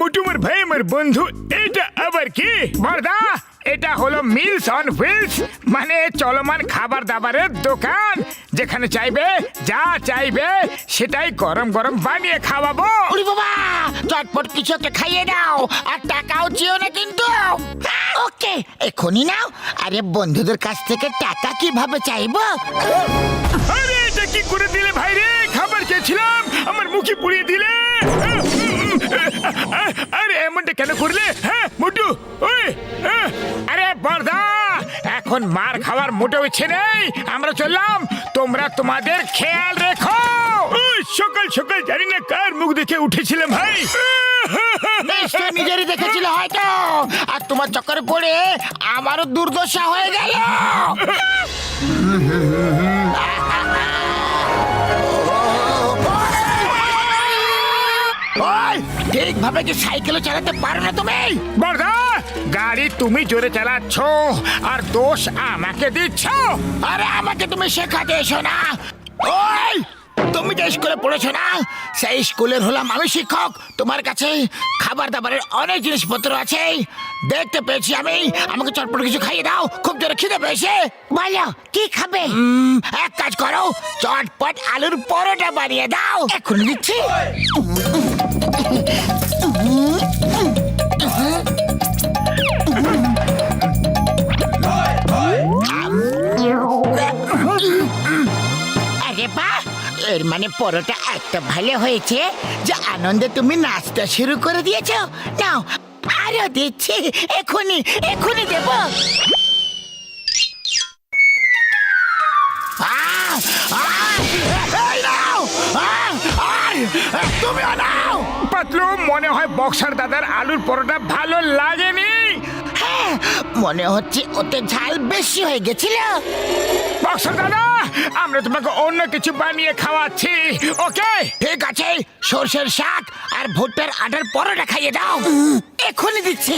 মোটুমার ভাই আমার বন্ধু, এটা আবার কি? বড়দা, এটা হলো মিলস অন হুইলস, মানে চলমান খাবার দাবারের দোকান। যেখানে চাইবে যা চাইবে সেটাই গরম গরম বানিয়ে খাওয়াবো। ওরে বাবা, চটপট কিছু একটা খাইয়ে দাও, আর টাকাও চেও না কিন্তু। ওকে, এখনই নাও। আরে বন্ধুদের কাছ থেকে টাকা কিভাবে চাইবো? আরে এটা কি করে দিলে ভাই রে? খাবার খেয়েছিলাম, আমার মুখে পুড়িয়ে দিলে। আরে এমনটা কেন করলে? হ্যাঁ মোটু, ওই আরে বড়দা, এখন মার খাওয়ার মোটেও ইচ্ছে নেই। আমরা চললাম, তোমরা তোমাদের খেয়াল রেখো। সকাল সকাল জানি না কার মুখ দেখে উঠেছিলাম ভাই। নিশ্চয় নিজেরই দেখেছিল হয়তো, আর তোমার চক্করে পড়ে আমারও দুর্দশা হয়ে গেল। ঠিকভাবে কি সাইকেলও চালাতে পারো না তুমি? বড়দা, গাড়ি তুমি জোরে চালাচ্ছ আর দোষ আমাকে দিচ্ছ। আরে আমাকে তুমি শেখাতে এসো না। ওই, তুমি যে স্কুলে পড়েছো না, সেই স্কুলের হলাম আমি শিক্ষক। তোমার কাছে খাবার দাবারের অনেক জিনিসপত্র আছে, দেখতে পেয়েছি আমি। আমাকে চটপট কিছু খাইয়ে দাও, খুব জোরে খিদে পেয়েছে। বলো কি খাবে? এক কাজ করো, চটপট আলুর পরোটা বানিয়ে দাও। এখন দিচ্ছি। আরে বাহ, এর মানে পরোটা এত ভালো হয়েছে যে আনন্দে তুমি নাচতে শুরু করে দিয়েছো। নাও আরো দিচ্ছি, এখনই এখনই দেব। তুমি নাও। পাতলু, মনে হয় বক্সার দাদার আলুর পরোটা ভালো লাগেনি। হ্যাঁ, মনে হচ্ছে ওতে ঝাল বেশি হয়ে গেছিল। বক্সার দাদা, আমরা তোমাকে অন্য কিছু বানিয়ে খাওয়াচ্ছি, ওকে? ঠিক আছে, সর্ষের শাক আর ভুট্টার আটার পরোটা খাইয়ে দাও। এখনই দিচ্ছি।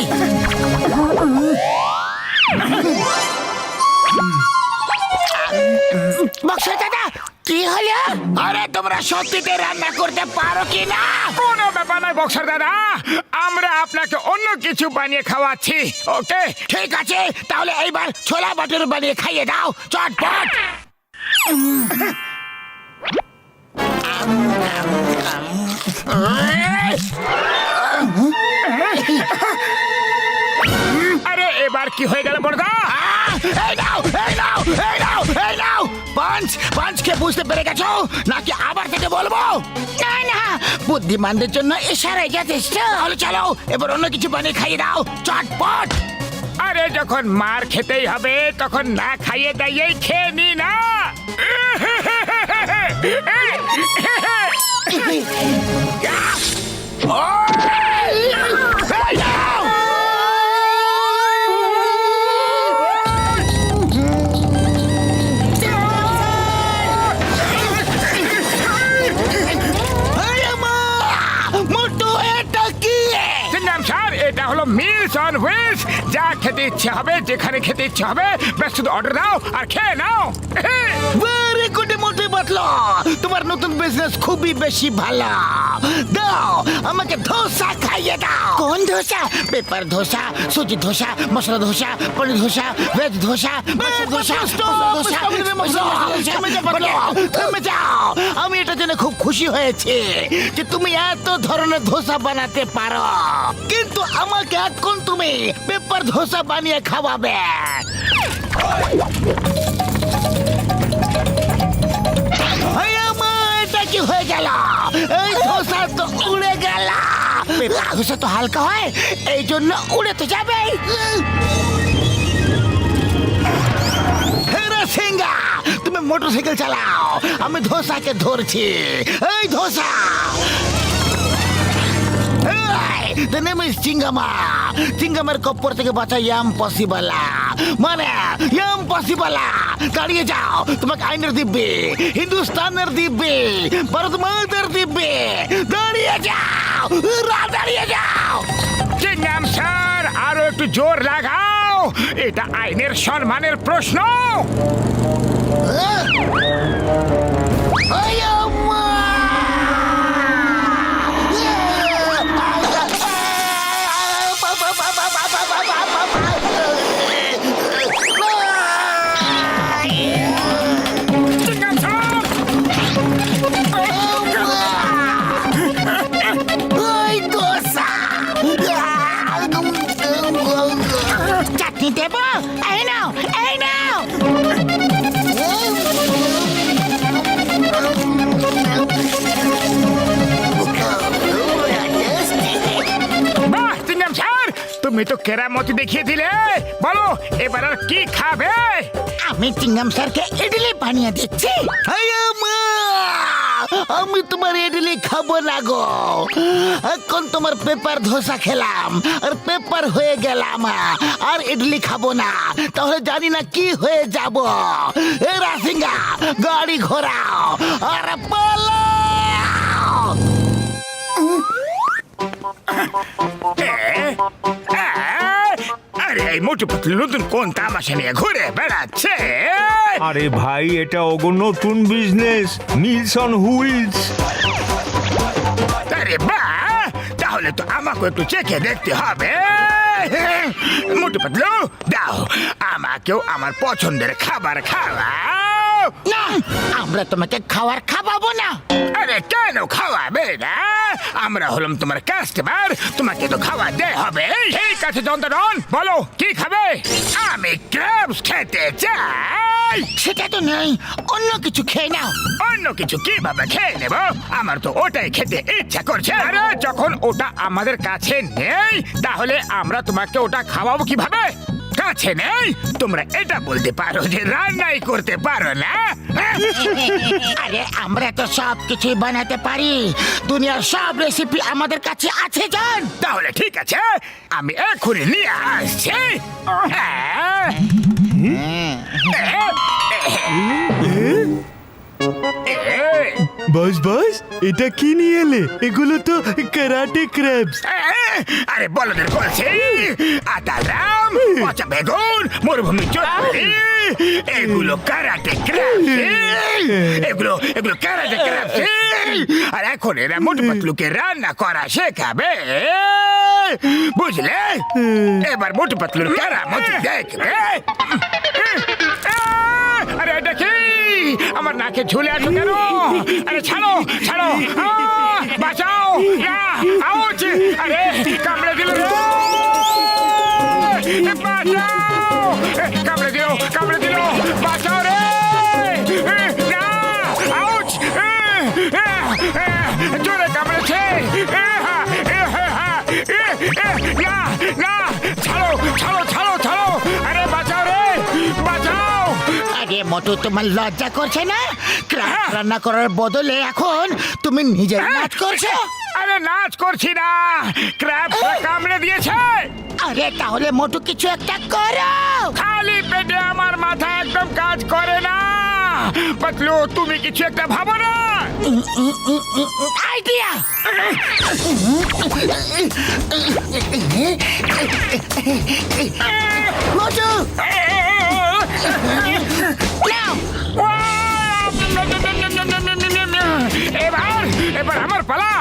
বক্সার দাদা, কি হলো? আরে তোমরা সত্যিতে রান্না করতে পারো কি না? কোনো ব্যাপার নয় বক্সার দাদা, আমরা আপনাকে অন্য কিছু বানিয়ে খাওয়াচ্ছি, ওকে? ঠিক আছে, তাহলে এইবার ছোলা বাটুর বানিয়ে খাইয়ে দাও, চটপট। আরে এবার কি হয়ে গেল বড়দা? এই নাও, এই নাও, এই নাও, এই নাও। পাঁচকে বুঝতে পেরে গেছো নাকি আবার থেকে বলবো? না না, বুদ্ধিমানদের জন্য ইশারাই যথেষ্ট। তাহলে চলো, এবার অন্য কিছু বানিয়ে খাইয়ে দাও, চটপট। আরে যখন মার খেতেই হবে তখন না খাইয়ে দাইয়েই খেয়ে নি না। এই নাও। এটা হলো মিলস অন হুইলস। যা খেতে ইচ্ছে হবে, যেখানে খেতে ইচ্ছে হবে, ব্যাস শুধু অর্ডার দাও আর খেয়ে নাও। ভেরি গুড মোটে বাতলা, তোমার নতুন বিজনেস খুবই বেশি ভালো। দাও আমাকে ধোসা খাইয়ে দাও। কোন ধোসা? পেপার ধোসা, সুজি ধোসা, মশলা ধোসা, পনির ধোসা, ভেজ ধোসা, মশলা ধোসা, থেমে যাও। আমি এটা জেনে খুব খুশি হয়েছি যে তুমি এত ধরনের ধোসা বানাতে পারো, কিন্তু আমাকে এখন তুমি পেপার ধোসা বানিয়ে খাওয়াবে। এটা কি হয়ে গেল? এই ধোসা তো উড়ে গেল। পেপার ধোসা তো হালকা হয়, এই জন্য উড়ে তো যাবে। সিংহা, তুমি মোটরসাইকেল চালাও, আমি ধোসাকে ধরছি। এই ধোসা, the name is চিঙ্গামা। চিঙ্গামের কপ্পর থেকে বাঁচা ইম্পসিবল, মানে ইম্পসিবল। দাঁড়িয়ে যাও, তোমাকে আইনের দিব্যে, হিন্দুস্তানের দিব্যে, ভারত মাতার দিব্যে। দাঁড়িয়ে যাও, দাঁড়িয়ে যাও। চিংগাম স্যার, আরো একটু জোর লাগাও, এটা আইনের সম্মানের প্রশ্ন। চাটনি দেবো? এই নাও, এই নাও। বাহ চিংগাম স্যার, তুমি তো কেরামতি দেখিয়ে দিলে। বলো এবার আর কি খাবে? আমি চিংগাম স্যারকে ইডলি বানিয়ে দিচ্ছি। আমি তোমার ইডলি খাবো না গো। এখন তোমার পেপার ধোসা খেলাম আর পেপার হয়ে গেলাম, আর ইডলি খাবো না। তাহলে জানি না কি হয়ে যাব। এ রাসিঙ্গা, গাড়ি ঘোরাও আর পালাও। আরে এই মোটু পাতলু নতুন কোন তামাশা নিয়ে ঘুরে বেড়াচ্ছে? আরে ভাই, এটা ওগো নতুন বিজনেস, মিলস অন হুইলস। আরে বাহ, তাহলে তো আমাকে একটু চেখে দেখতে হবে। মোটু পাতলু দাও, আমাকেও আমার পছন্দের খাবার খাওয়াও। না, আমরা তোমাকে খাবার খাওয়াবো না। আরে কেন খাওয়াবে না? আমরা হলাম তোমার কাস্টমার, তোমাকে তো খাওয়াতে হবে। ঠিক আছে যন্ত্রণ, বলো কি খাবে? আমি ক্র্যাবস খেতে চাই। সেটা তো নেই, অন্য কিছু খেয়ে নাও। অন্য কিছু কিভাবে খেয়ে নেব? আমার তো ওটাই খেতে ইচ্ছা করছে। আরে যখন ওটা আমাদের কাছে নেই, তাহলে আমরা তোমাকে ওটা খাওয়াবো কিভাবে? কাছে নেই, তোমরা এটা বলতে পারো যে রান্নাই করতে পারো না। আরে আমরা তো সব কিছুই বানাতে পারি, দুনিয়ার সব রেসিপি আমাদের কাছে আছে জান। তাহলে ঠিক আছে, আমি এক্ষুনি নিয়ে আসছি। বস বস, এটা কি নিয়ে এলে? এগুলো তো ক্যারাটে ক্র্যাবস। আরে বলদের বলছি, আতারাম, পচা বেগুন, মরুভূমি চটপটি, এগুলো কারাটে ক্র্যাবস। এগুলো এগুলো কারাটে ক্র্যাবস। আর এখন এরা মোটু পাতলুকে রান্না করা শেখাবে, বুঝলে? এবার মোটু পাতলুর কেরামতি দেখবে। আরে এটা কি? আমার নাকে ঝুলে আছো কেন? আরে ছাড়ো ছাড়ো, বাঁচাও! আউচ! আরে কামড়ে দিল রে! বাঁচাও! কামড়ে দিল, কামড়ে দিল! বাঁচাও রে! না! আউচ! জোরে কামড়েছে! না! না! ছাড়ো ছাড়ো ছাড়ো ছাড়ো! আরে বাঁচাও রে! বাঁচাও! আরে মোটু, তোমার লজ্জা করছে না? ক্র্যাব রান্না করার বদলে এখন তুমি নিজে নাচ করছো। আরে নাচ করছি না, ক্র্যাব কামড়ে দিয়েছে। আরে তাহলে মোটু কিছু একটা করো। খালি পেটে আমার মাথা একদম কাজ করে না। পাতলু, তুমি কিছু একটা ভাবো না। আইডিয়া! মোটু নাও। এবার এবার আমার পালা।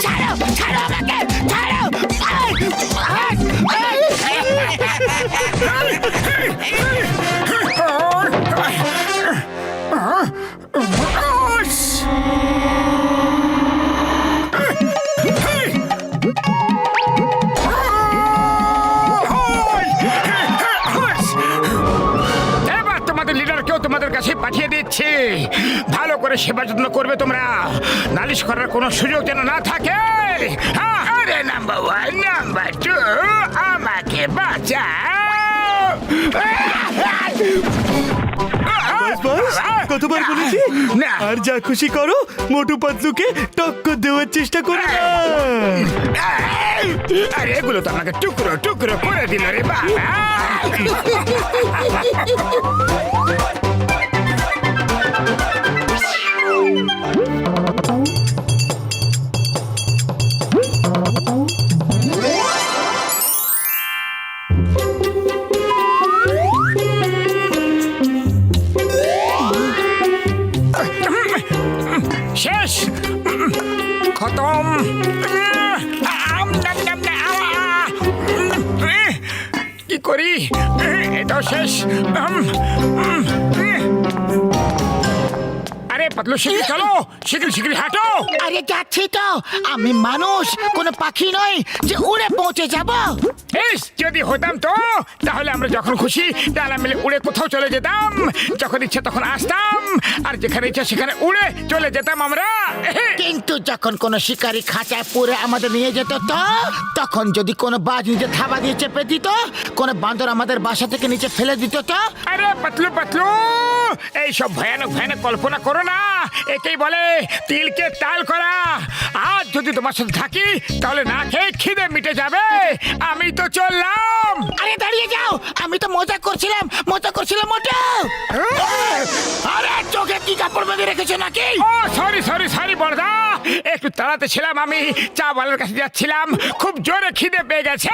ছাড়ো ছাড়ো আমাকে, ছাড়ো! এবার তোমাদের লিডারকেও তোমাদের কাছে পাঠিয়ে দিচ্ছি। ভালো করে সেবা যত্ন করবে তোমরা, নালিশ করার কোনো সুযোগ যেন না থাকে। আরে নাম্বার 1 নাম্বার 2, আমার আমাকে বাঁচাও। বাস বাস কতবার বলেছি না। আর যা খুশি করো, মোটু পাতলুকে টক্কর দেওয়ার চেষ্টা করো না। আরে এগুলো তো আমাকে টুকরো টুকরো করে দিল রে বাবা। শেষ, খতম। কি করি, এটাও শেষ। আরে পাতলু শিগগির চলো, শিগগির শিগগির হাঁটো। আরে যাচ্ছি তো, আমি মানুষ, কোনো পাখি নই যে উড়ে পৌঁছে যাব। ইস, যদি হতাম তো তাহলে আমরা যখন খুশি ডালা মিলে উড়ে কোথাও চলে যেতাম, যখন ইচ্ছে তখন আসতাম, আর যেখানে ইচ্ছে সেখানে উড়ে চলে যেতাম আমরা। কিন্তু যখন কোনো শিকারী খাঁচায় পুরে আমাদের নিয়ে যেত তো, তখন যদি কোনো বাজ নিচে থাবা দিয়ে চেপে দিত, কোনো বান্দর আমাদের বাসা থেকে নিচে ফেলে দিত তো। আরে পাতলু পাতলু, এইসব ভয়ানক ভয়ানক কল্পনা করো না, একেই বলে তিলকে তাল করা। আজ যদি তোমার সাথে থাকি তাহলে না খেয়ে খিদে মিটে যাবে। আমি তো চললাম। আরে দাঁড়িয়ে যাও, আমি তো মজা করছিলাম মোটা। আরে চোখে কি কাপড় বেঁধে রেখেছো নাকি? ও সরি সরি সরি বড়দা, একটু তাড়াতে ছিলাম, আমি চা বালার কাছে যাচ্ছিলাম, খুব জোরে খিদে পেয়ে গেছে।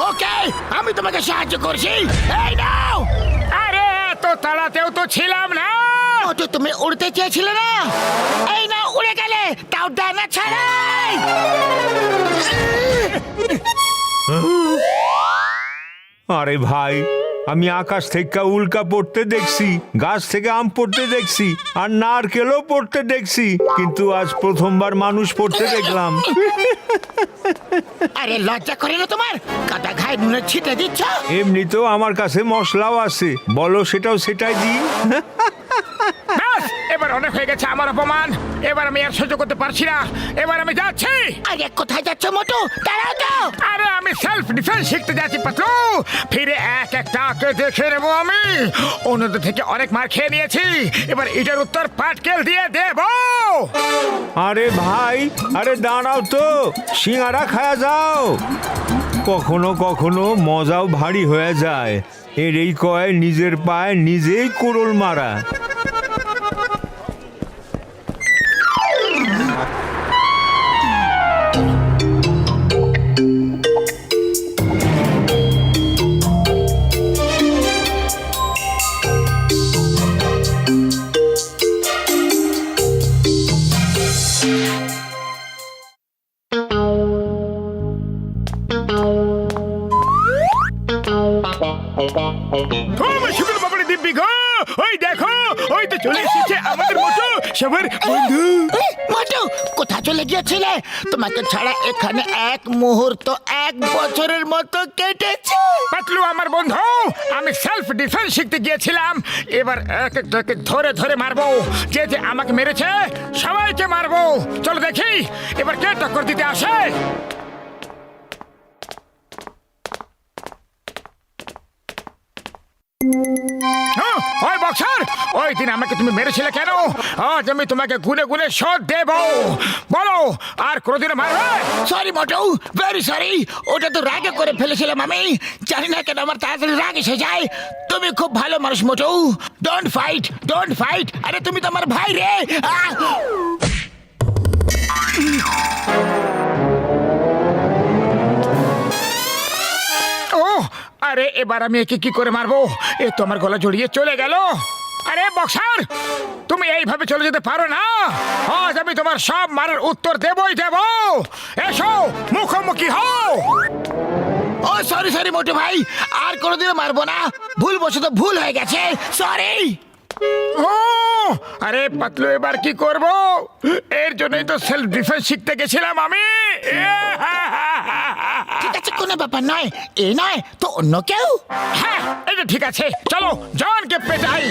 ওকে, আমি তোমাকে সাহায্য করছি। এই নাও। আরে এত তাড়াতেও তো ছিলাম না। মোটু, তুমি উড়তে চেয়েছিলে না? এই নাও, উড়ে গেলে, তাও ডানা ছাড়াই। আরে ভাই, আমি আকাশ থেকে উল্কা পড়তে দেখছি, গাছ থেকে আম পড়তে দেখছি, আর নারকেলও পড়তে দেখছি, কিন্তু আজ প্রথমবার মানুষ পড়তে দেখলাম। আরে লজ্জা করে না তোমার? কাটা ঘায়ে নুনের ছিটে দিচ্ছ। এমনিতেও আমার কাছে মশলাও আছে, বলো সেটাই দিই। ব্যাস, এবার অনেক হয়ে গেছে আমার অপমান। এবার আমি আর সহ্য করতে পারছি না, এবার আমি যাচ্ছি। আরে কোথায় যাচ্ছ মোটু? দাঁড়াও তো। আরে আমি সেলফ ডিফেন্স শিখতে যাচ্ছি পাতলু, ফিরে এক একটাকে দেখে নেবো আমি। অন্যদের থেকে অনেক মার খেয়ে নিয়েছি, এবার এটার উত্তর পাটকেল দিয়ে দেবো। আরে ভাই, আরে দাঁড়াও তো, সিঙ্গারা খায়া যাও। কখনো কখনো মজাও ভারী হয়ে যায়, এরই কয় নিজের পায়ে নিজেই কোড়ল মারা। দিব্যি গো, ওই দেখো, ওই তো চলে এসেছে আমাদের মোটু, সবার বন্ধু। মোটু, কোথা চলে গিয়েছিলে? তোমাকে ছাড়া এখানে এক মুহূর্ত 1 বছরের মতো কেটেছে। পাতলু আমার বন্ধু, আমি সেলফ ডিফেন্স শিখতে গিয়েছিলাম, এবার এক একটাকে ধরে ধরে মারবো। যে যে আমাকে মেরেছে সবাইকে মারবো। চলো দেখি এবার কে টক্কর দিতে আসে। ওই বক্সার, ওই দিন আমাকে তুমি মেরেছিলে কেন? আজ আমি তোমাকে গুনে গুনে শোধ দেব। বলো, আর কোনোদিনও মারবে? সরি মোটু, ভেরি সরি। ওটা তো রাগে করে ফেলেছিলাম আমি। জানি না কেন আমার তাড়াতাড়ি রাগ এসে যায়। তুমি খুব ভালো মানুষ Motu. Don't fight, don't fight. আরে তুমি তো আমার ভাই রে। ও আরে, এবার আমি একে কি করে মারবো? এ তো আমার গলা জড়িয়ে চলে গেল। আরে বক্সার, তুমি এইভাবে চলে যেতে পারো না। আজ আমি তোমার সব মারার উত্তর দেবই দেব। এসো, মুখোমুখি হও। ও সরি সরি মোটু ভাই, আর কোনোদিনও মারবো না। ভুলবশত ভুল হয়ে গেছে, সরি। ও আরে পাতলু, এবার কি করব? এর জন্যই তো সেলফ ডিফেন্স শিখতে গেছিলাম আমি। ঠিক আছে, কোনো ব্যাপার নয়। এ নয় তো অন্য কেউ। হ্যাঁ, এটা ঠিক আছে, চলো জনকে পেটাই।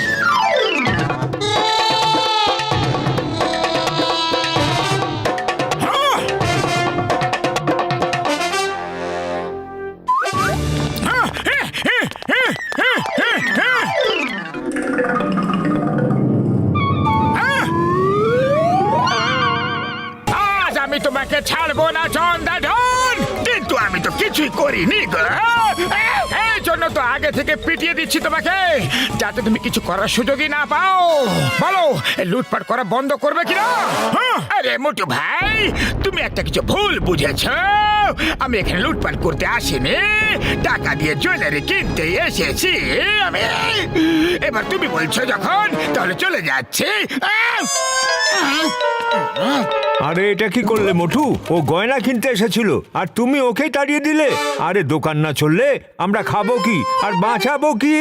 তোমাকে ছাড়বো না চন্দাধন। কিন্তু আমি তো কিছুই করিনি গো। এই জন্য তো আগে থেকে পিটিয়ে দিচ্ছি তোমাকে, যাতে তুমি কিছু করার সুযোগই না পাও। বলো, এই লুটপাট করা বন্ধ করবে কিনা? আরে মোটু ভাই, তুমি একটা কিছু ভুল বুঝেছ। আমি এখানে লুটপাট করতে আসিনি, টাকা দিয়ে জুয়েলারি কিনতে এসেছি আমি। এবার তুমি বলছো যখন, তাহলে চলে যাচ্ছি। আরে এটা কি করলে মোটু? ও গয়না কিনতে এসেছিল আর তুমি ওকেই তাড়িয়ে দিলে। আরে দোকান না চললে আমরা খাবো কি আর বাঁচাবো কি?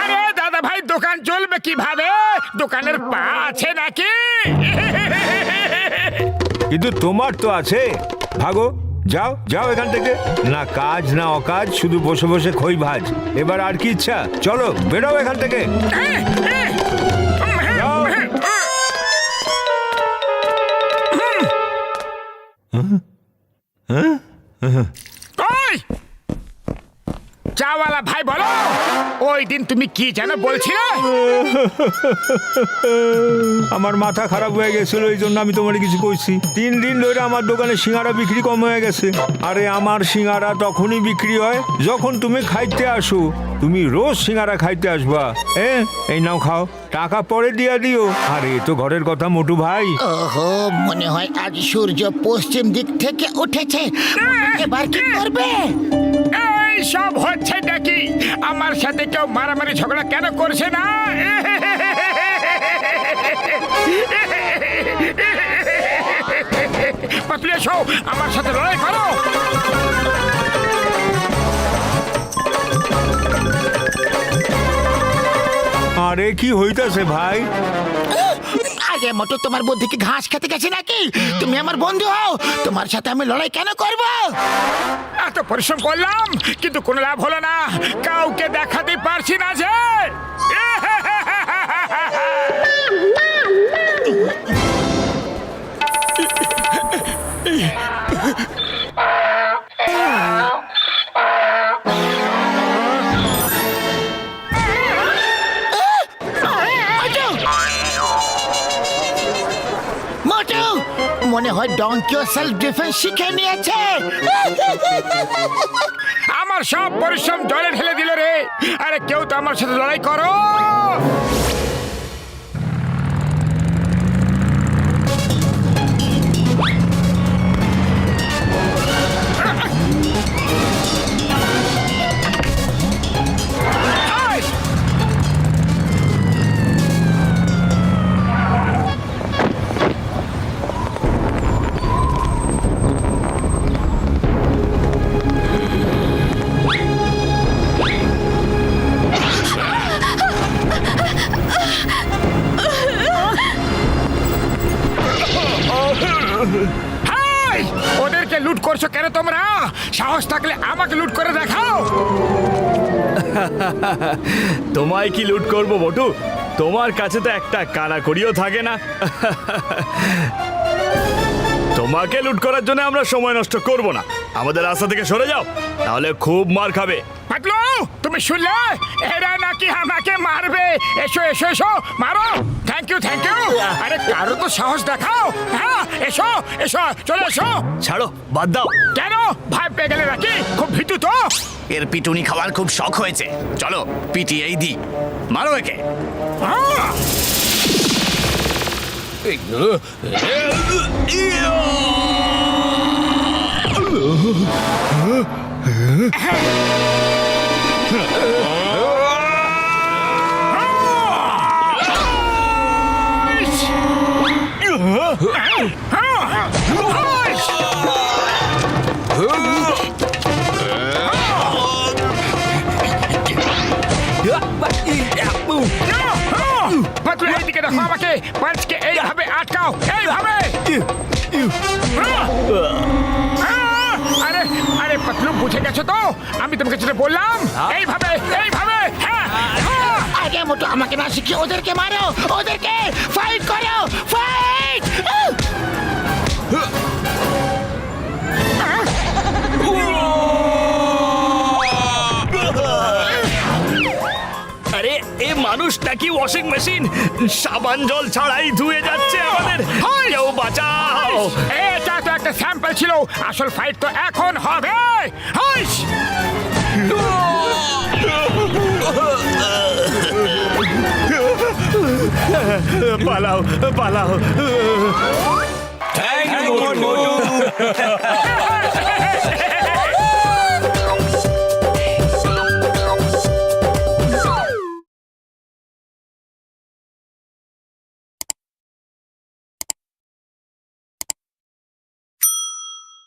আরে দাদা ভাই, দোকান চলবে কিভাবে? দোকানের পা আছে নাকি? কিন্তু তোমার তো আছে। ভাগো, যাও যাও এখান থেকে। না কাজ না অকাজ, শুধু বসে বসে খই ভাজ। এবার আর কি ইচ্ছা? চলো বেরো এখান থেকে। যাও। ওই চাওয়ালা ভাই, বলো ওই দিন তুমি কি যেন বলছিলে? আমার মাথা খারাপ হয়ে গেছিল, এই জন্য আমি তোমার কিছু কইছি। 3 দিন ধরে আমার দোকানে সিঙ্গারা বিক্রি কম হয়ে গেছে। আরে আমার সিঙ্গারা তখনই বিক্রি হয় যখন তুমি খাইতে আসো। তুমি রোজ সিঙ্গারা খাইতে আসবা। এই নাও খাও, টাকা পরে দিয়া দিও। আরে তো ঘরের কথা মোটু ভাই। ওহো, মনে হয় আজ সূর্য পশ্চিম দিক থেকে উঠেছে। এবার কি করবে? এই সব হচ্ছে নাকি? আমার সাথে কেউ মারামারি ঝগড়া কেন করছে না? পাতলু, এসো আমার সাথে লড়াই করো। আরে কি হইতাছে ভাই? আগে মতো তোমার বুদ্ধি কি ঘাস খেতে গেছে নাকি? তুমি আমার বন্ধু হও, তোমার সাথে আমি লড়াই কেন করব? এত পরিশ্রম করলাম কিন্তু কোনো লাভ হলো না। কাউকে দেখাতে পারছি না যে। মোটু, মনে হয় ডঙ্কিও সেলফ ডিফেন্স শিখে নিয়েছে। আমার সব পরিশ্রম জলে ঢেলে দিল রে। আরে কেউ তো আমার সাথে লড়াই করো। হাই! ওদেরকে লুট করছো কেন তোমরা? সাহস থাকলে আমাকে লুট করে দেখাও। তোমায় কি লুট করব বটু? তোমার কাছে তো একটা কানাকড়িও থাকে না। তোমাকে লুট করার জন্য আমরা সময় নষ্ট করব না। আমাদের রাস্তা থেকে সরে যাও, তাহলে খুব মার খাবে। পাতলু, তুমি শুনলে? এরা নাকি আমাকে মারবে। এসো এসো এসো, মারো। Thank you thank you. আরে কারো তো সাহস দেখাও। হ্যাঁ, এসো এসো, চলে এসো। ছাড়ো, বাদ দাও। কেন ভয় পেয়ে গেলে নাকি? খুব ভীতু তো। এর পিটুনি খাওয়ার খুব শখ হয়েছে। চলো পিটিয়েই দি, মারো একে। আহ! পাতলু, এইদিকে দেখো আমাকে। পাঁচকে এইভাবে আটকাও, এইভাবে। আরে আরে পাতলু, বুঝে গেছো তো? আমি তোমাকে যেটা বললাম, এইভাবে এইভাবে। হ্যাঁ, আগে মোটু আমাকে না শিখিয়ে ওদেরকে মারো, ওদেরকে ফাইট করো, ফাইট! আরে এ মানুষ নাকি ওয়াশিং মেশিন সাবান জল ছাড়াই ধুয়ে যাচ্ছে আমাদের কেউ বাঁচাও এটা তো একটা স্যাম্পল ছিল, আসল ফাইট তো এখন হবে। হাইস! পালাও পালাও থ্যাংক ইউ